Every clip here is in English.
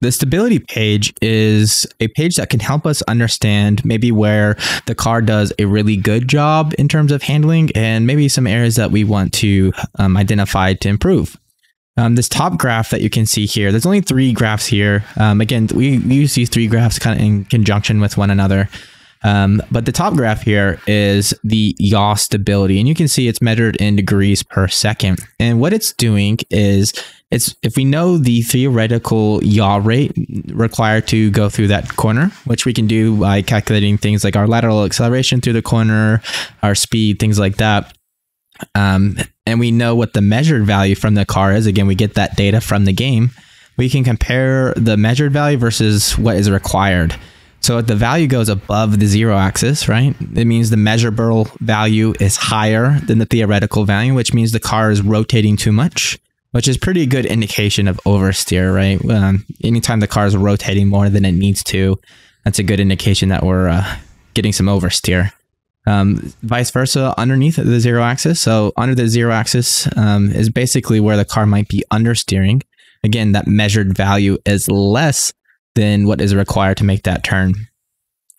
The stability page is a page that can help us understand maybe where the car does a really good job in terms of handling and maybe some areas that we want to identify to improve. This top graph that you can see here, there's only 3 graphs here. Again, we use these 3 graphs kind of in conjunction with one another. But the top graph here is the yaw stability, and you can see it's measured in degrees per second. And what it's doing is, if we know the theoretical yaw rate required to go through that corner, which we can do by calculating things like our lateral acceleration through the corner, our speed, things like that. And we know what the measured value from the car is. Again, we get that data from the game. We can compare the measured value versus what is required. So if the value goes above the 0 axis, right, it means the measurable value is higher than the theoretical value, which means the car is rotating too much, which is pretty good indication of oversteer, right? Anytime the car is rotating more than it needs to, that's a good indication that we're getting some oversteer. Vice versa, underneath the 0 axis. So under the 0 axis is basically where the car might be understeering. Again, that measured value is less than what is required to make that turn.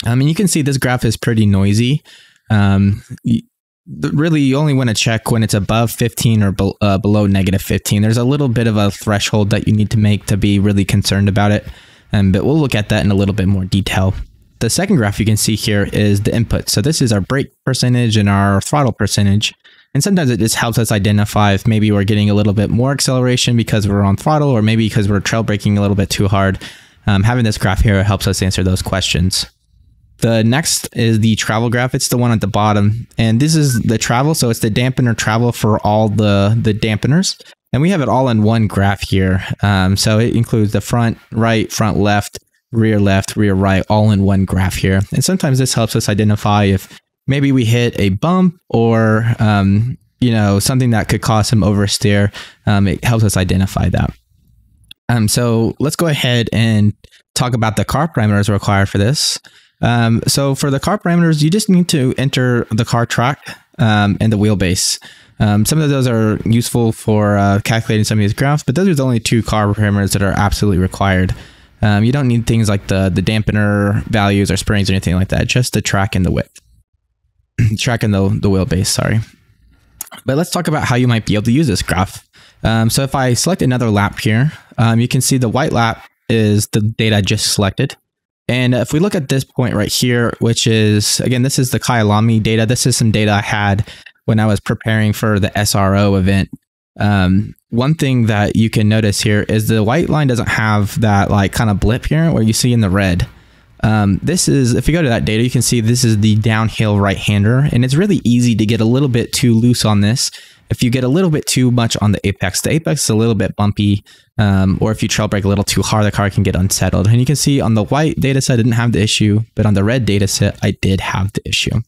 And you can see this graph is pretty noisy. Really, you only want to check when it's above 15 or below negative 15. There's a little bit of a threshold that you need to make to be really concerned about it. But we'll look at that in a little bit more detail. The second graph you can see here is the input. So this is our brake percentage and our throttle percentage. And sometimes it just helps us identify if maybe we're getting a little bit more acceleration because we're on throttle, or maybe because we're trail braking a little bit too hard. Having this graph here helps us answer those questions. The next is the travel graph. It's the one at the bottom. And this is the travel. So it's the dampener travel for all the dampeners. And we have it all in one graph here. So it includes the front right, front left, rear right, all in one graph here. And sometimes this helps us identify if maybe we hit a bump or, something that could cause some oversteer. It helps us identify that. So let's go ahead and talk about the car parameters required for this. So for the car parameters, you just need to enter the car track and the wheelbase. Some of those are useful for calculating some of these graphs, but those are the only 2 car parameters that are absolutely required. You don't need things like the dampener values or springs or anything like that, just the track and the width. Track and the wheelbase, sorry. But let's talk about how you might be able to use this graph. So if I select another lap here, you can see the white lap is the data I just selected. And if we look at this point right here, which is, again, this is the Kyalami data. This is some data I had when I was preparing for the SRO event. One thing that you can notice here is the white line doesn't have that like kind of blip here where you see in the red. This is, if you go to that data, you can see this is the downhill right-hander, and it's really easy to get a little bit too loose on this. If you get a little bit too much on the apex is a little bit bumpy, or if you trail brake a little too hard, the car can get unsettled. And you can see on the white data set, I didn't have the issue, but on the red data set, I did have the issue.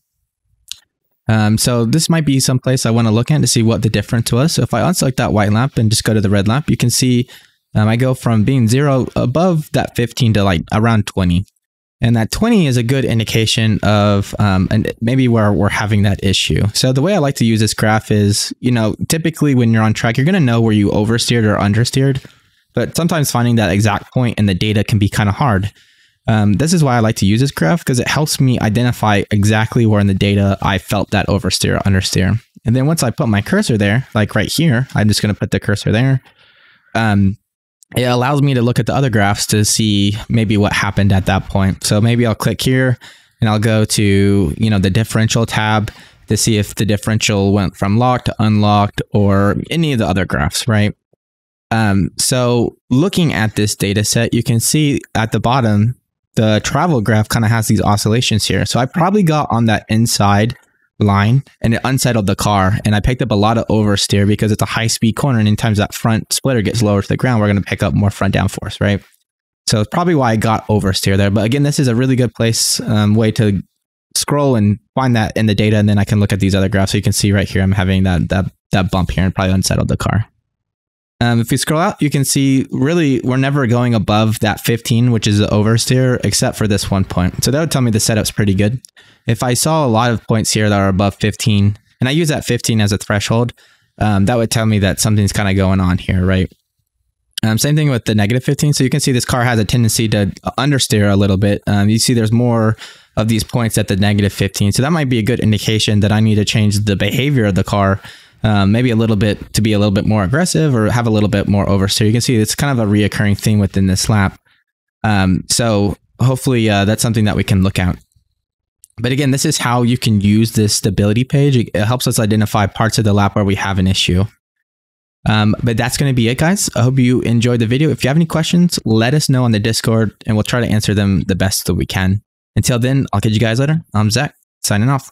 So this might be some place I want to look at to see what the difference was. So if I unselect that white lap and just go to the red lap, you can see I go from being 0 above that 15 to like around 20. And that 20 is a good indication of and maybe where we're having that issue. So the way I like to use this graph is, typically when you're on track, you're going to know where you oversteered or understeered. But sometimes finding that exact point in the data can be kind of hard. This is why I like to use this graph, because it helps me identify exactly where in the data I felt that oversteer or understeer. And then once I put my cursor there, like right here, I'm just going to put the cursor there. It allows me to look at the other graphs to see maybe what happened at that point. So maybe I'll click here and I'll go to, the differential tab to see if the differential went from locked to unlocked or any of the other graphs, right? So looking at this data set, you can see at the bottom, the travel graph kind of has these oscillations here. So I probably got on that inside line and it unsettled the car, and I picked up a lot of oversteer because it's a high-speed corner, and anytime that front splitter gets lower to the ground, we're going to pick up more front downforce, right? So it's probably why I got oversteer there. But again, this is a really good way to scroll and find that in the data, and then I can look at these other graphs. So you can see right here, I'm having that bump here and probably unsettled the car. If we scroll out, you can see really we're never going above that 15, which is the oversteer, except for this one point. So that would tell me the setup's pretty good. If I saw a lot of points here that are above 15, and I use that 15 as a threshold, that would tell me that something's kind of going on here, right? Same thing with the negative 15. So you can see this car has a tendency to understeer a little bit. You see there's more of these points at the negative 15. So that might be a good indication that I need to change the behavior of the car, maybe a little bit to be a little bit more aggressive or have a little bit more oversteer. You can see it's kind of a reoccurring theme within this lap. So hopefully that's something that we can look at. But again, this is how you can use this stability page. It helps us identify parts of the lap where we have an issue. But that's going to be it, guys. I hope you enjoyed the video. If you have any questions, let us know on the Discord and we'll try to answer them the best that we can. Until then, I'll catch you guys later. I'm Zach, signing off.